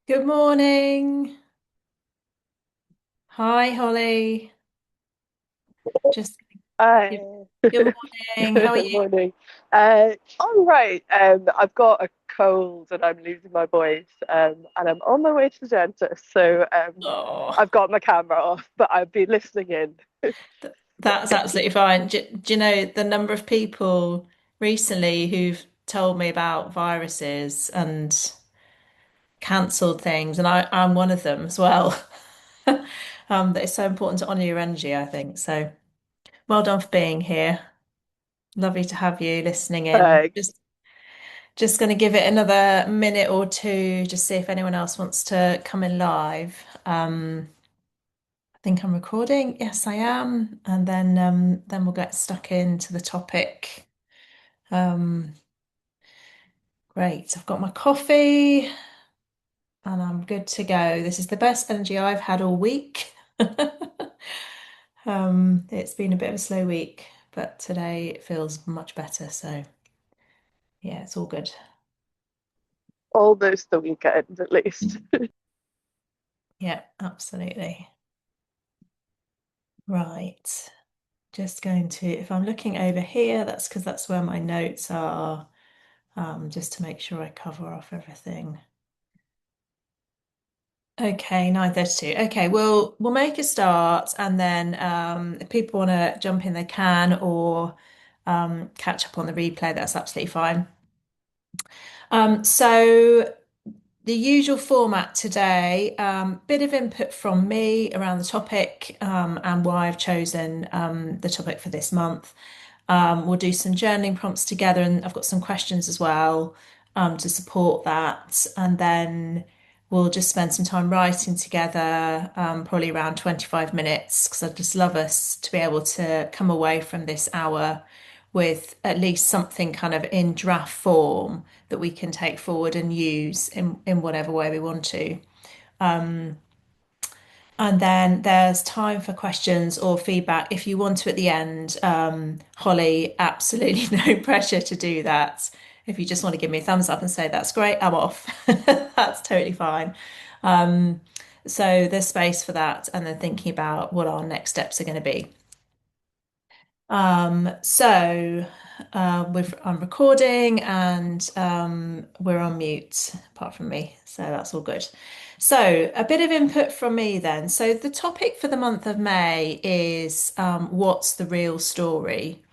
Good morning. Hi, Holly. Just give Hi. good morning. How are Good you? morning. All right. I've got a cold and I'm losing my voice. And I'm on my way to the dentist. So Oh, I've got my camera off, but I've been listening in. that's absolutely fine. Do you know the number of people recently who've told me about viruses and cancelled things, and I'm one of them as well. That it's so important to honor your energy, I think. So well done for being here. Lovely to have you listening in. Thanks. Just going to give it another minute or two, just see if anyone else wants to come in live. I think I'm recording. Yes, I am. And then we'll get stuck into the topic. Um, great. I've got my coffee and I'm good to go. This is the best energy I've had all week. It's been a bit of a slow week, but today it feels much better. So yeah, it's all good. Almost the weekend, at least. Yeah, absolutely. Right. Just going to, if I'm looking over here, that's because that's where my notes are, just to make sure I cover off everything. Okay, 9:32. Okay, we'll make a start and then if people want to jump in they can or catch up on the replay, that's absolutely fine. So the usual format today, bit of input from me around the topic and why I've chosen the topic for this month. We'll do some journaling prompts together, and I've got some questions as well to support that. And then we'll just spend some time writing together, probably around 25 minutes, because I'd just love us to be able to come away from this hour with at least something kind of in draft form that we can take forward and use in whatever way we want to. And then there's time for questions or feedback if you want to at the end. Holly, absolutely no pressure to do that. If you just want to give me a thumbs up and say, that's great, I'm off. That's totally fine. So there's space for that. And then thinking about what our next steps are going to be. I'm recording and we're on mute, apart from me. So that's all good. So a bit of input from me then. So the topic for the month of May is what's the real story?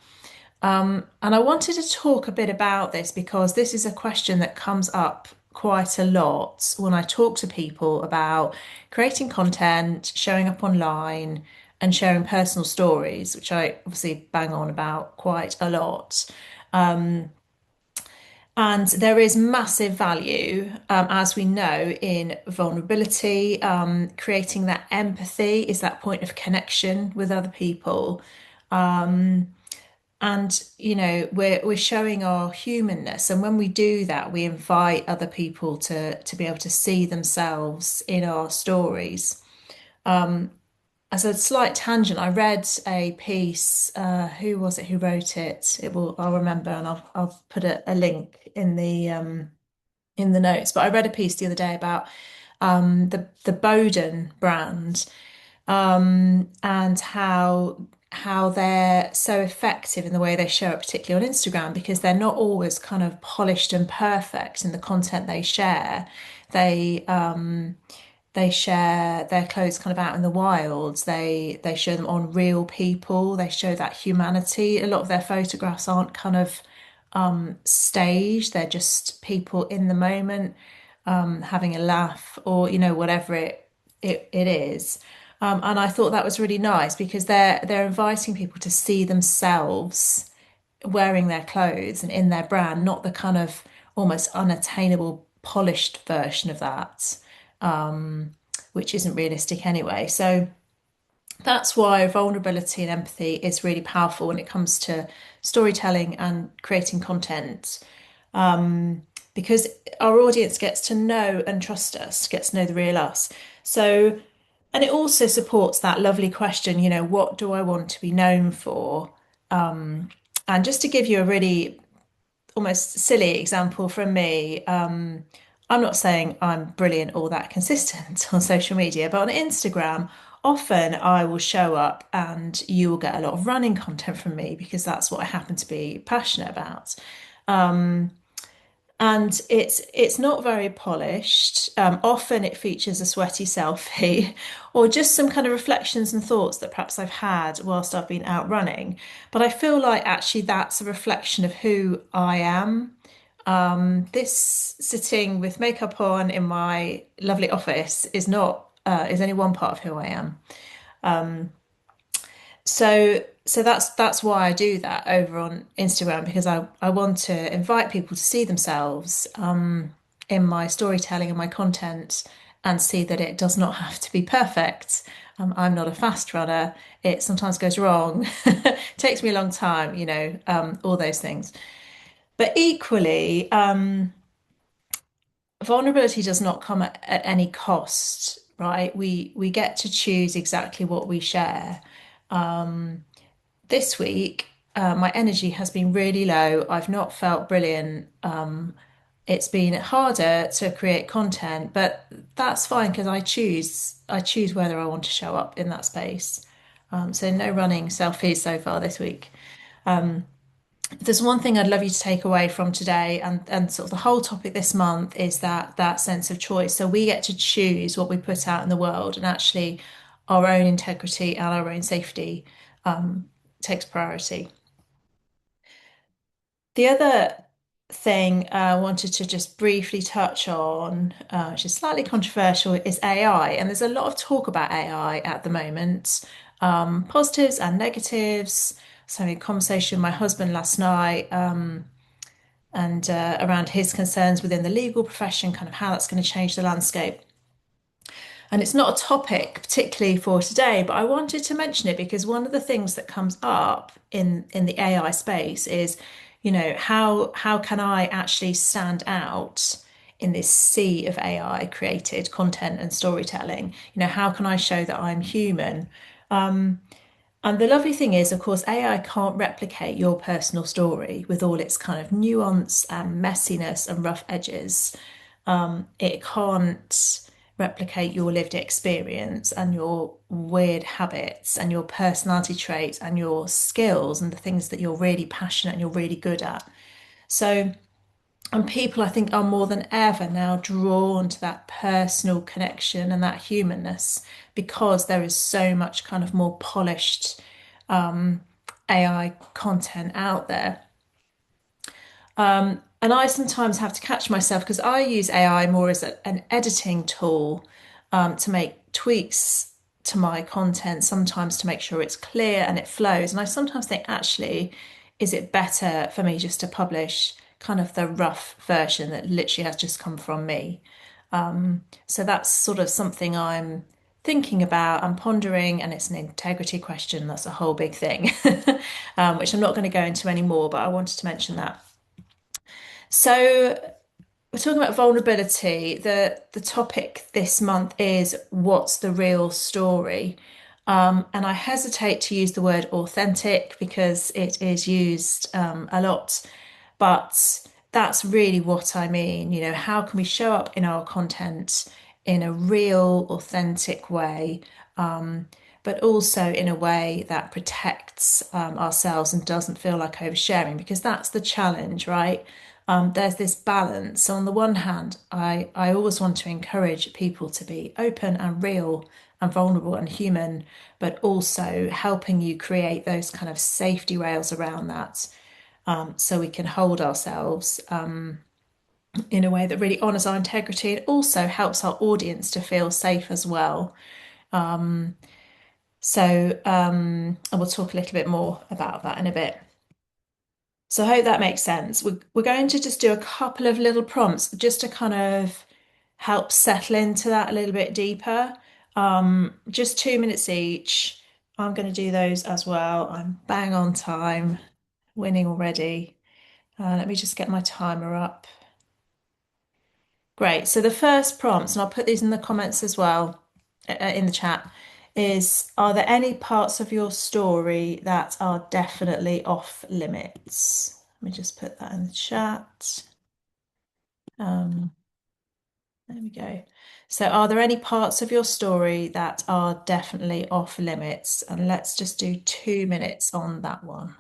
And I wanted to talk a bit about this because this is a question that comes up quite a lot when I talk to people about creating content, showing up online, and sharing personal stories, which I obviously bang on about quite a lot. And there is massive value, as we know, in vulnerability. Creating that empathy is that point of connection with other people. And we're showing our humanness, and when we do that, we invite other people to be able to see themselves in our stories. As a slight tangent, I read a piece. Who was it who wrote it? I'll remember, and I'll put a link in the notes. But I read a piece the other day about the Bowden brand, and how they're so effective in the way they show it, particularly on Instagram, because they're not always kind of polished and perfect in the content they share. They they share their clothes kind of out in the wilds. They show them on real people. They show that humanity. A lot of their photographs aren't kind of staged. They're just people in the moment, having a laugh or whatever it is. And I thought that was really nice because they're inviting people to see themselves wearing their clothes and in their brand, not the kind of almost unattainable polished version of that, which isn't realistic anyway. So that's why vulnerability and empathy is really powerful when it comes to storytelling and creating content, because our audience gets to know and trust us, gets to know the real us. So, and it also supports that lovely question, what do I want to be known for? And just to give you a really almost silly example from me, I'm not saying I'm brilliant or that consistent on social media, but on Instagram, often I will show up and you will get a lot of running content from me because that's what I happen to be passionate about. Um, and it's not very polished. Often it features a sweaty selfie or just some kind of reflections and thoughts that perhaps I've had whilst I've been out running. But I feel like actually that's a reflection of who I am. This sitting with makeup on in my lovely office is not is only one part of who I am. So that's why I do that over on Instagram because I want to invite people to see themselves in my storytelling and my content and see that it does not have to be perfect. I'm not a fast runner. It sometimes goes wrong. Takes me a long time, all those things. But equally, vulnerability does not come at any cost, right? We get to choose exactly what we share. This week, my energy has been really low. I've not felt brilliant. It's been harder to create content, but that's fine because I choose whether I want to show up in that space. So no running selfies so far this week. If there's one thing I'd love you to take away from today and sort of the whole topic this month is that sense of choice. So we get to choose what we put out in the world and actually our own integrity and our own safety takes priority. The other thing I wanted to just briefly touch on, which is slightly controversial, is AI. And there's a lot of talk about AI at the moment, positives and negatives. So I had a conversation with my husband last night, and around his concerns within the legal profession, kind of how that's going to change the landscape. And it's not a topic particularly for today, but I wanted to mention it because one of the things that comes up in the AI space is, how can I actually stand out in this sea of AI created content and storytelling? How can I show that I'm human? And the lovely thing is, of course, AI can't replicate your personal story with all its kind of nuance and messiness and rough edges. It can't replicate your lived experience and your weird habits and your personality traits and your skills and the things that you're really passionate and you're really good at. So, and people, I think, are more than ever now drawn to that personal connection and that humanness because there is so much kind of more polished AI content out there. And I sometimes have to catch myself because I use AI more as an editing tool to make tweaks to my content, sometimes to make sure it's clear and it flows. And I sometimes think, actually, is it better for me just to publish kind of the rough version that literally has just come from me? So that's sort of something I'm thinking about and pondering, and it's an integrity question. That's a whole big thing, which I'm not going to go into anymore, but I wanted to mention that. So we're talking about vulnerability. The topic this month is what's the real story? And I hesitate to use the word authentic because it is used a lot, but that's really what I mean. How can we show up in our content in a real, authentic way, but also in a way that protects ourselves and doesn't feel like oversharing? Because that's the challenge, right? There's this balance. So on the one hand, I always want to encourage people to be open and real and vulnerable and human, but also helping you create those kind of safety rails around that so we can hold ourselves in a way that really honors our integrity and also helps our audience to feel safe as well. And we'll talk a little bit more about that in a bit. So I hope that makes sense. We're going to just do a couple of little prompts just to kind of help settle into that a little bit deeper. Just 2 minutes each. I'm going to do those as well. I'm bang on time, winning already. Let me just get my timer up. Great. So the first prompts, and I'll put these in the comments as well, in the chat, is are there any parts of your story that are definitely off limits? Let me just put that in the chat. Um, There we go. So, are there any parts of your story that are definitely off limits? And let's just do 2 minutes on that one.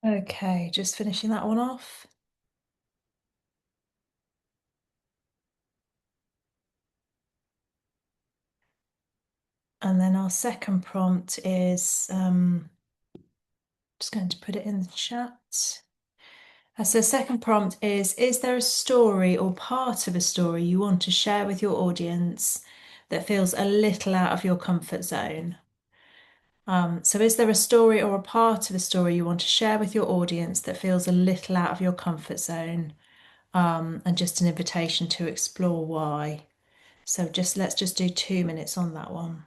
Okay, just finishing that one off. And then our second prompt is just going to put it in the chat. So, second prompt is there a story or part of a story you want to share with your audience that feels a little out of your comfort zone? So, is there a story or a part of a story you want to share with your audience that feels a little out of your comfort zone? And just an invitation to explore why. So, just let's just do 2 minutes on that one.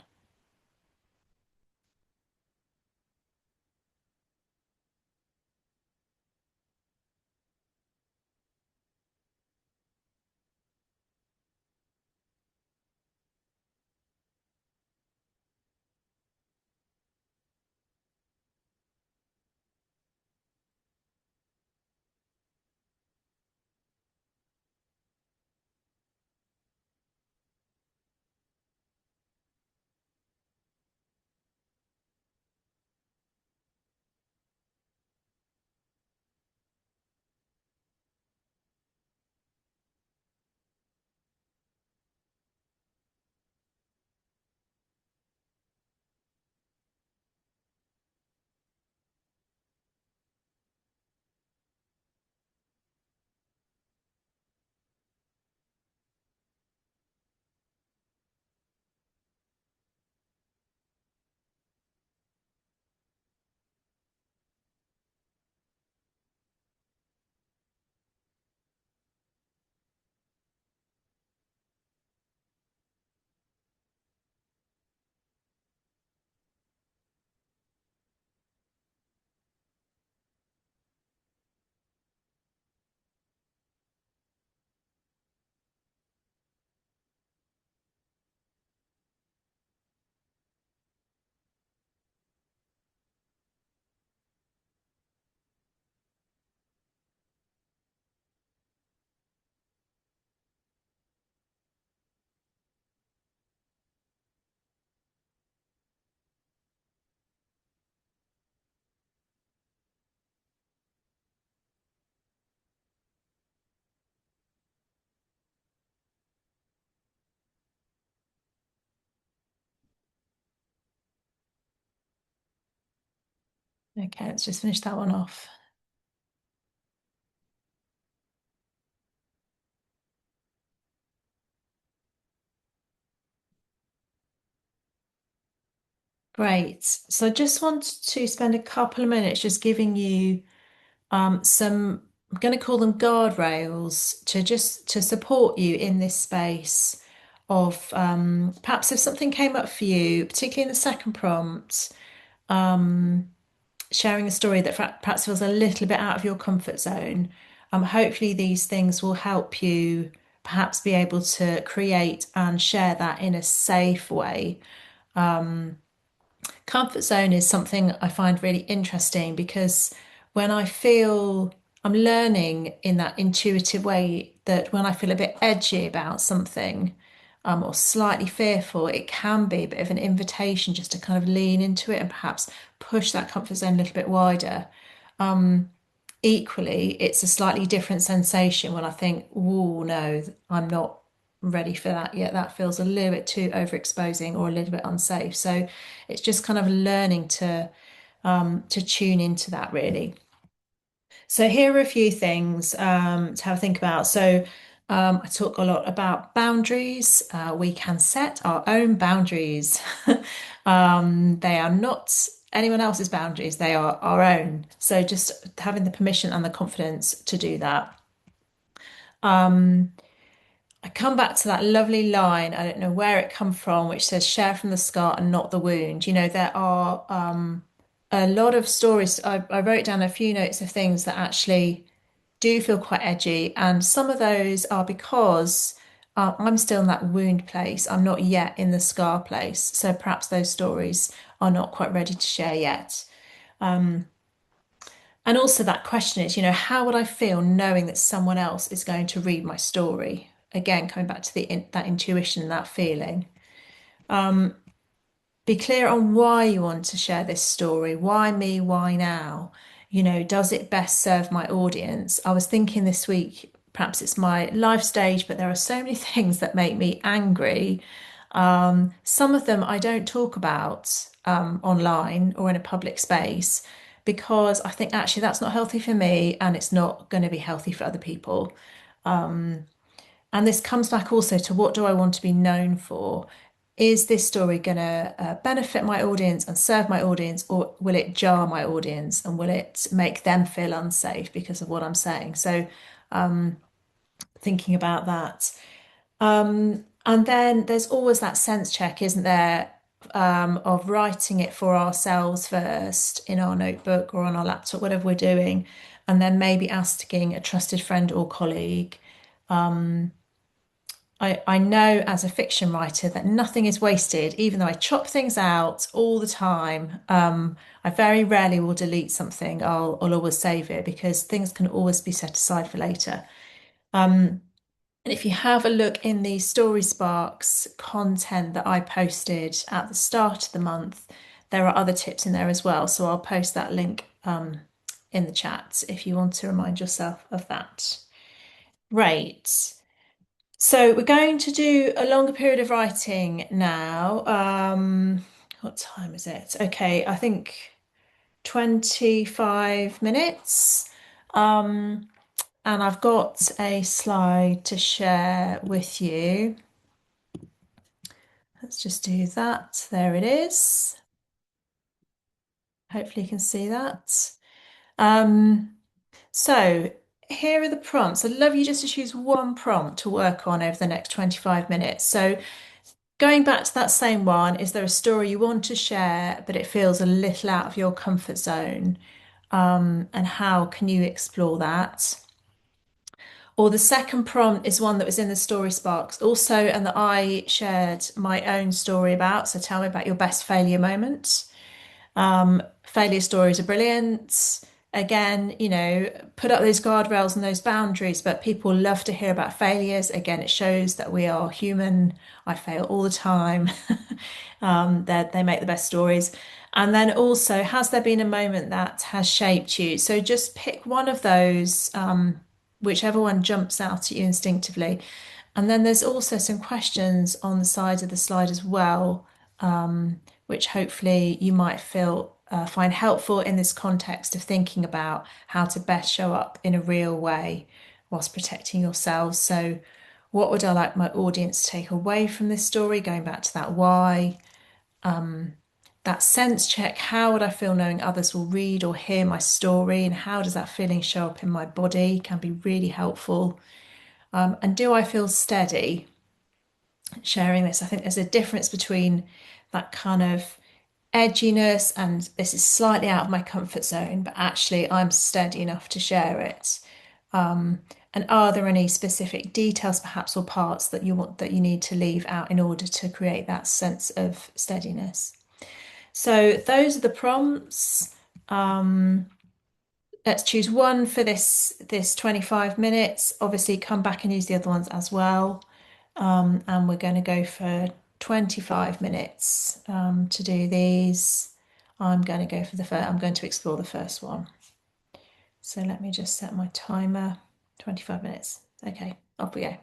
Okay, let's just finish that one off. Great. So I just wanted to spend a couple of minutes just giving you some, I'm going to call them guardrails to just to support you in this space of perhaps if something came up for you, particularly in the second prompt, um, sharing a story that perhaps feels a little bit out of your comfort zone. Hopefully these things will help you perhaps be able to create and share that in a safe way. Comfort zone is something I find really interesting because when I feel I'm learning in that intuitive way that when I feel a bit edgy about something, or slightly fearful, it can be a bit of an invitation just to kind of lean into it and perhaps push that comfort zone a little bit wider. Equally, it's a slightly different sensation when I think, oh no, I'm not ready for that yet. That feels a little bit too overexposing or a little bit unsafe. So it's just kind of learning to tune into that really. So here are a few things to have a think about. So I talk a lot about boundaries. We can set our own boundaries. They are not anyone else's boundaries, they are our own. So just having the permission and the confidence to do that. I come back to that lovely line, I don't know where it come from, which says share from the scar and not the wound. You know, there are a lot of stories. I wrote down a few notes of things that actually do feel quite edgy, and some of those are because I'm still in that wound place. I'm not yet in the scar place. So perhaps those stories are not quite ready to share yet. And also that question is, how would I feel knowing that someone else is going to read my story? Again, coming back to that intuition, that feeling. Be clear on why you want to share this story. Why me? Why now? Does it best serve my audience? I was thinking this week, perhaps it's my life stage, but there are so many things that make me angry. Some of them I don't talk about online or in a public space because I think actually that's not healthy for me and it's not going to be healthy for other people. And this comes back also to what do I want to be known for? Is this story going to benefit my audience and serve my audience, or will it jar my audience and will it make them feel unsafe because of what I'm saying? So, thinking about that. And then there's always that sense check, isn't there, of writing it for ourselves first in our notebook or on our laptop, whatever we're doing, and then maybe asking a trusted friend or colleague. I know as a fiction writer that nothing is wasted, even though I chop things out all the time. I very rarely will delete something. I'll always save it because things can always be set aside for later. And if you have a look in the Story Sparks content that I posted at the start of the month, there are other tips in there as well. So I'll post that link in the chat if you want to remind yourself of that. Right. So we're going to do a longer period of writing now. What time is it? Okay, I think 25 minutes. Um, and I've got a slide to share with you. Let's just do that. There it is. Hopefully you can see that. Um, so here are the prompts. I'd love you just to choose one prompt to work on over the next 25 minutes. So going back to that same one, is there a story you want to share, but it feels a little out of your comfort zone? And how can you explore that? Or the second prompt is one that was in the Story Sparks also, and that I shared my own story about. So tell me about your best failure moment. Failure stories are brilliant. Again, put up those guardrails and those boundaries, but people love to hear about failures. Again, it shows that we are human. I fail all the time. They make the best stories. And then also, has there been a moment that has shaped you? So just pick one of those, whichever one jumps out at you instinctively. And then there's also some questions on the side of the slide as well, which hopefully you might feel find helpful in this context of thinking about how to best show up in a real way whilst protecting yourselves. So, what would I like my audience to take away from this story? Going back to that why, that sense check. How would I feel knowing others will read or hear my story, and how does that feeling show up in my body? Can be really helpful. And do I feel steady sharing this? I think there's a difference between that kind of edginess and this is slightly out of my comfort zone, but actually I'm steady enough to share it. And are there any specific details, perhaps, or parts that you need to leave out in order to create that sense of steadiness? So those are the prompts. Let's choose one for this 25 minutes. Obviously, come back and use the other ones as well. And we're going to go for 25 minutes to do these. I'm going to go for the first, I'm going to explore the first one. So let me just set my timer, 25 minutes. Okay, off we go.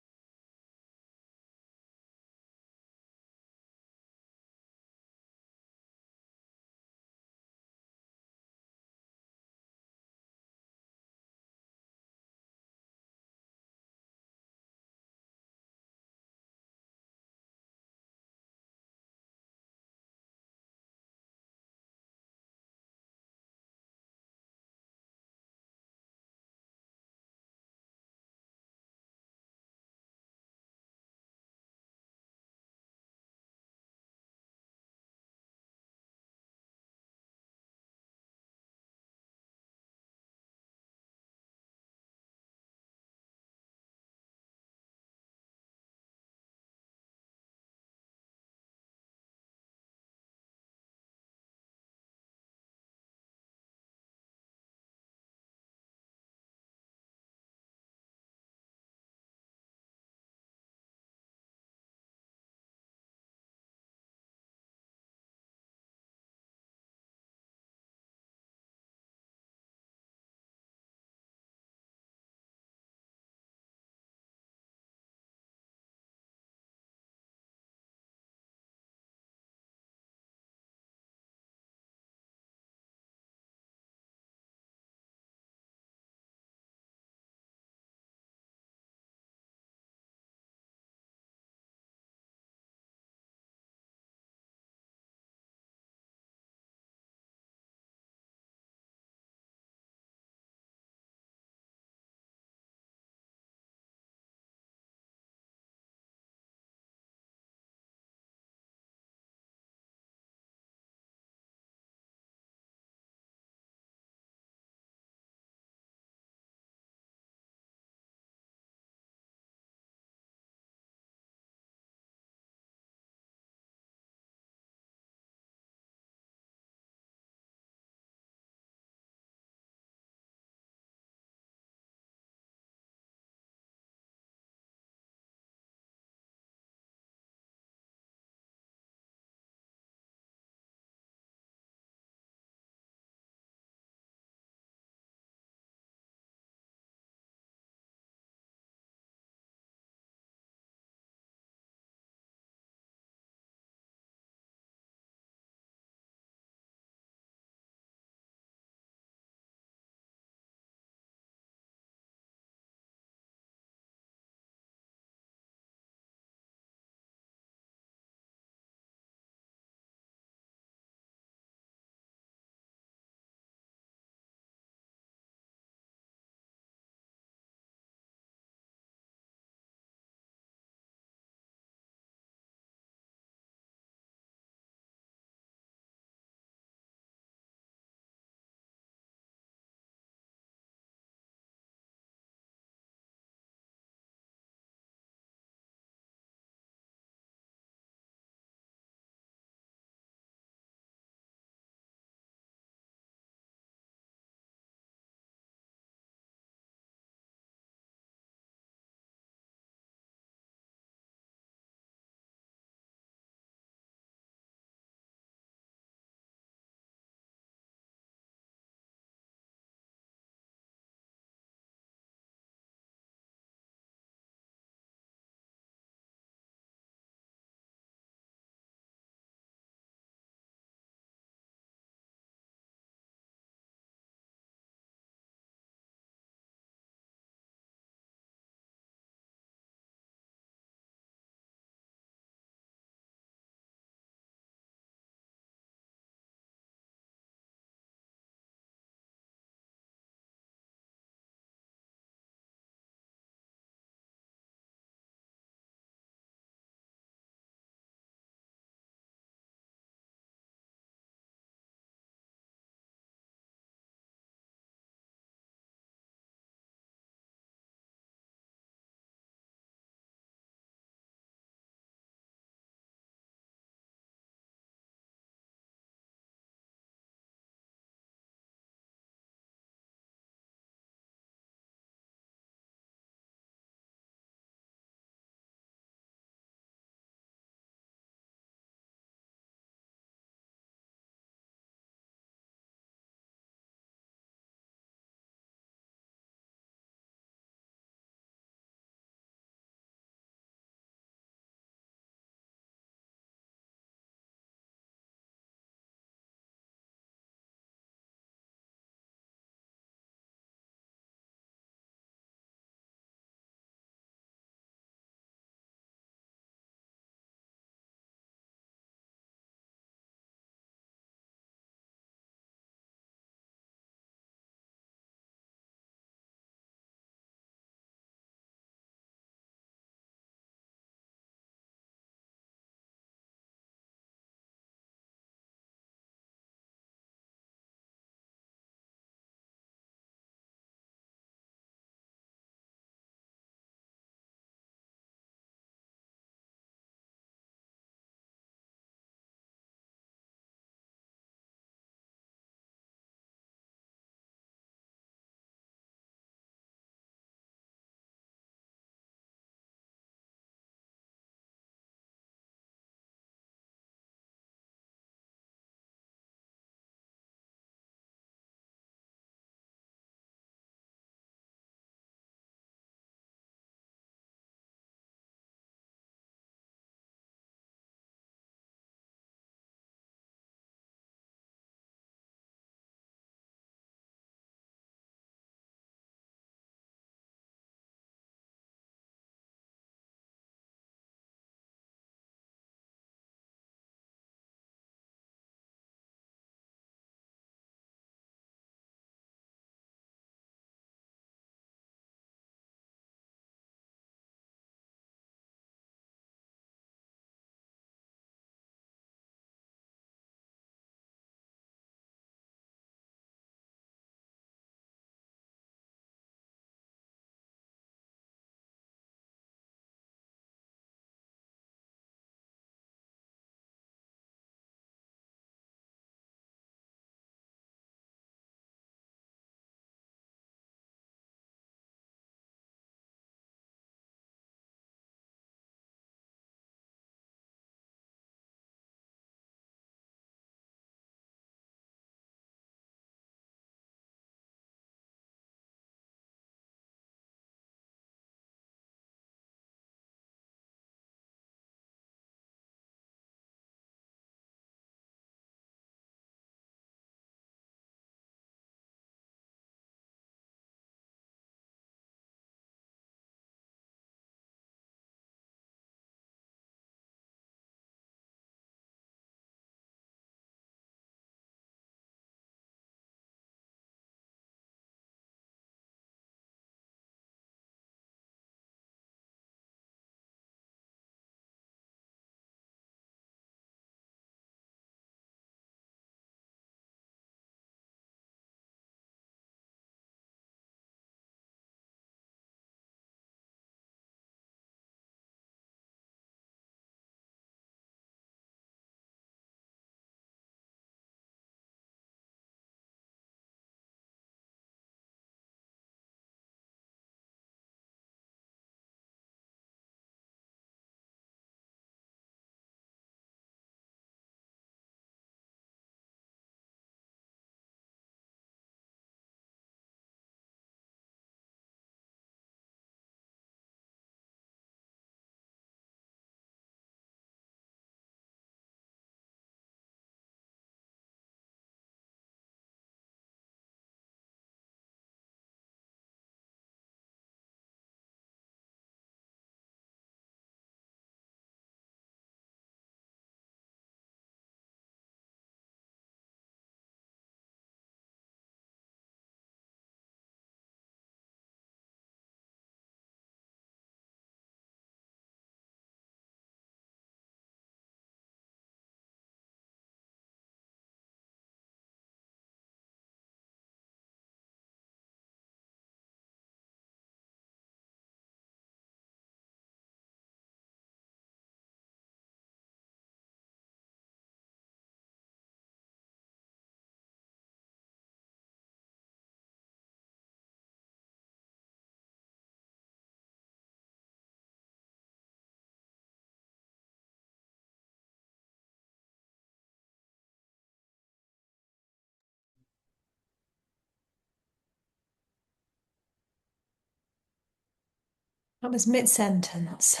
That was mid-sentence.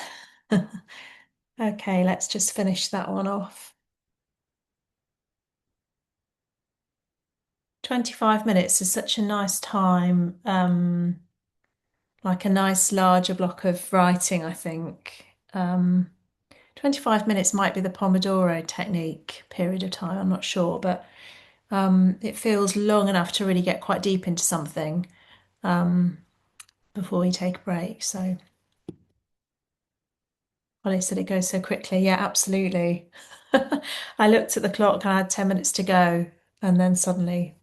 Okay, let's just finish that one off. 25 minutes is such a nice time, like a nice larger block of writing, I think. 25 minutes might be the Pomodoro technique period of time, I'm not sure, but it feels long enough to really get quite deep into something um, before we take a break. So, Ollie said it goes so quickly. Yeah, absolutely. I looked at the clock and I had 10 minutes to go, and then suddenly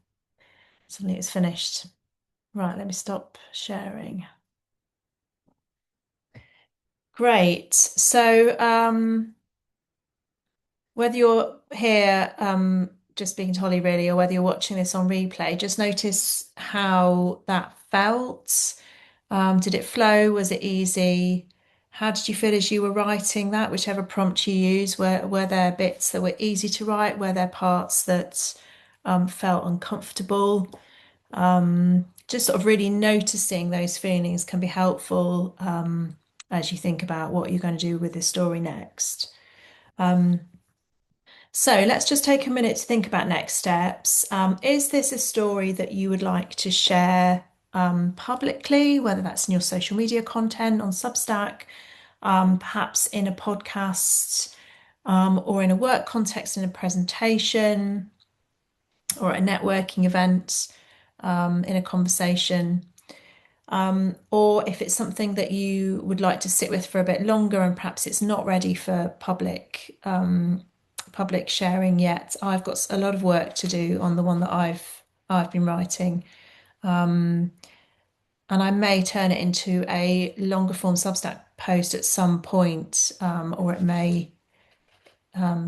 it's finished. Right, let me stop sharing. Great. So, whether you're here just speaking to Holly really, or whether you're watching this on replay, just notice how that felt. Did it flow? Was it easy? How did you feel as you were writing that? Whichever prompt you use, were there bits that were easy to write? Were there parts that felt uncomfortable? Just sort of really noticing those feelings can be helpful as you think about what you're going to do with this story next. Um, so let's just take a minute to think about next steps. Is this a story that you would like to share publicly, whether that's in your social media content on Substack, perhaps in a podcast, or in a work context in a presentation or a networking event, in a conversation? Or if it's something that you would like to sit with for a bit longer and perhaps it's not ready for public sharing yet. I've got a lot of work to do on the one that I've been writing. And I may turn it into a longer form Substack post at some point, or it may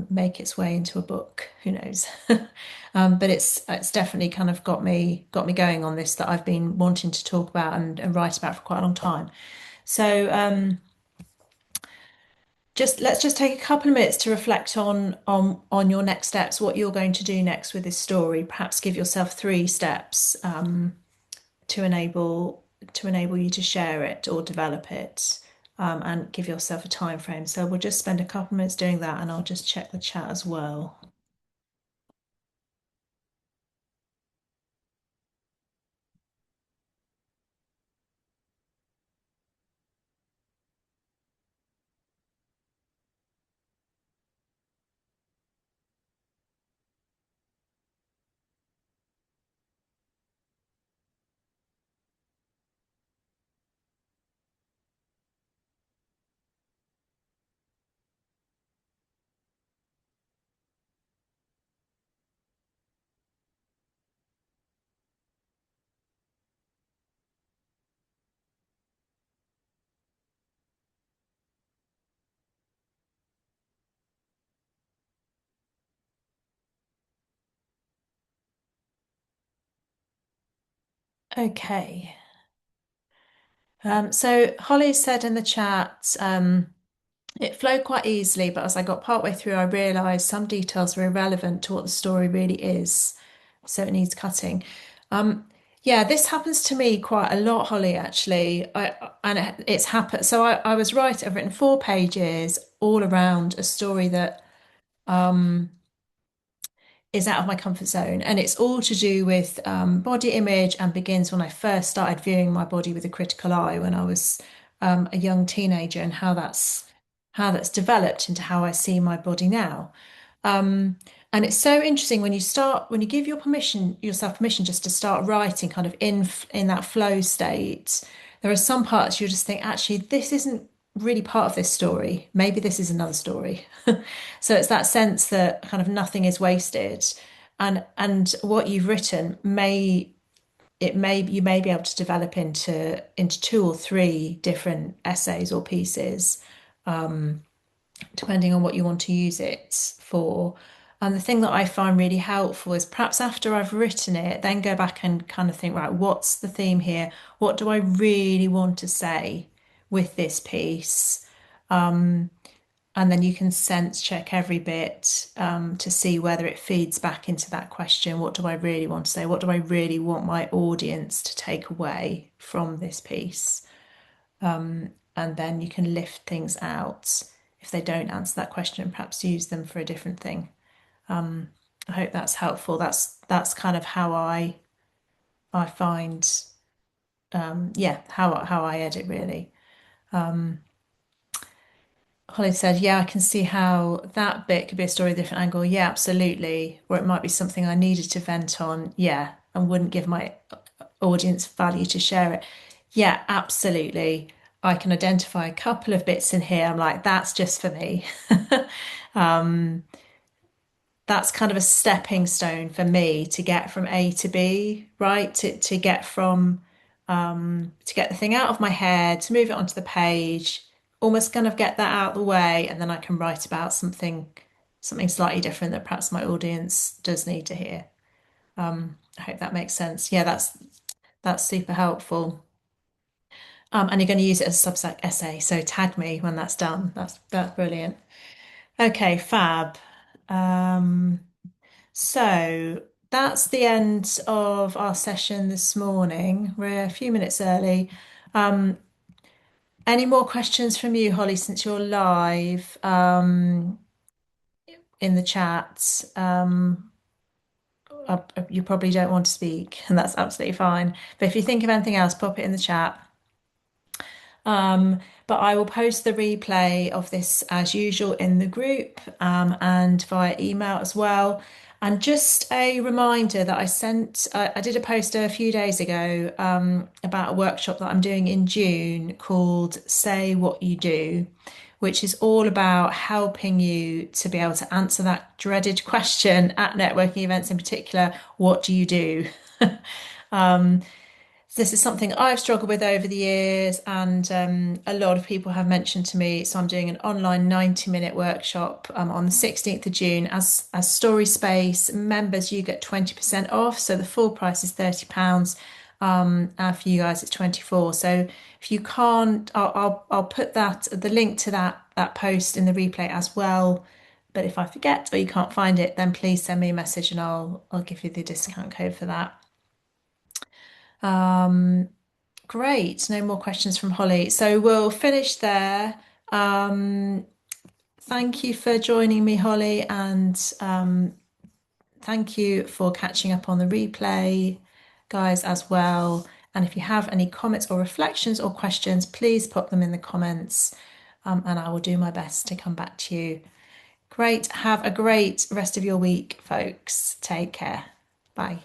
make its way into a book. Who knows? But it's definitely kind of got me going on this that I've been wanting to talk about and write about for quite a long time. So just let's just take a couple of minutes to reflect on your next steps, what you're going to do next with this story. Perhaps give yourself 3 steps to enable you to share it or develop it, and give yourself a time frame. So we'll just spend a couple of minutes doing that, and I'll just check the chat as well. Okay. So Holly said in the chat, it flowed quite easily, but as I got partway through, I realised some details were irrelevant to what the story really is, so it needs cutting. Um, yeah, this happens to me quite a lot, Holly, actually. It's happened. So I was right. I've written 4 pages all around a story that is out of my comfort zone. And it's all to do with body image and begins when I first started viewing my body with a critical eye when I was a young teenager, and how that's developed into how I see my body now. Um, and it's so interesting when you give yourself permission just to start writing kind of in that flow state. There are some parts you just think, actually, this isn't really part of this story. Maybe this is another story. So it's that sense that kind of nothing is wasted, and what you've written you may be able to develop into 2 or 3 different essays or pieces, depending on what you want to use it for. And the thing that I find really helpful is perhaps after I've written it, then go back and kind of think, right, what's the theme here? What do I really want to say with this piece? And then you can sense check every bit, to see whether it feeds back into that question. What do I really want to say? What do I really want my audience to take away from this piece? and then you can lift things out if they don't answer that question and perhaps use them for a different thing. I hope that's helpful. That's kind of how I find yeah, how I edit really. Holly said, yeah, I can see how that bit could be a story, a different angle. Yeah, absolutely. Or it might be something I needed to vent on. Yeah, and wouldn't give my audience value to share it. Yeah, absolutely. I can identify a couple of bits in here. I'm like, that's just for me. That's kind of a stepping stone for me to get from A to B, right? To get from to get the thing out of my head, to move it onto the page, almost kind of get that out of the way, and then I can write about something slightly different that perhaps my audience does need to hear. I hope that makes sense. Yeah, that's super helpful. And you're going to use it as a Substack essay, so tag me when that's done. That's brilliant. Okay, fab. Um, So that's the end of our session this morning. We're a few minutes early. Um, any more questions from you, Holly, since you're live in the chat? You probably don't want to speak, and that's absolutely fine. But if you think of anything else, pop it in the chat. Um, but I will post the replay of this as usual in the group and via email as well. And just a reminder that I did a post a few days ago about a workshop that I'm doing in June called Say What You Do, which is all about helping you to be able to answer that dreaded question at networking events in particular, what do you do? This is something I've struggled with over the years, and a lot of people have mentioned to me. So I'm doing an online 90-minute workshop on the 16th of June as Story Space members. You get 20% off, so the full price is £30. And for you guys, it's 24. So if you can't, I'll put the link to that post in the replay as well. But if I forget or you can't find it, then please send me a message and I'll give you the discount code for that. Um, Great. No more questions from Holly. So we'll finish there. Um, Thank you for joining me, Holly, and thank you for catching up on the replay, guys, as well. And if you have any comments or reflections or questions, please put them in the comments, and I will do my best to come back to you. Great. Have a great rest of your week, folks. Take care. Bye.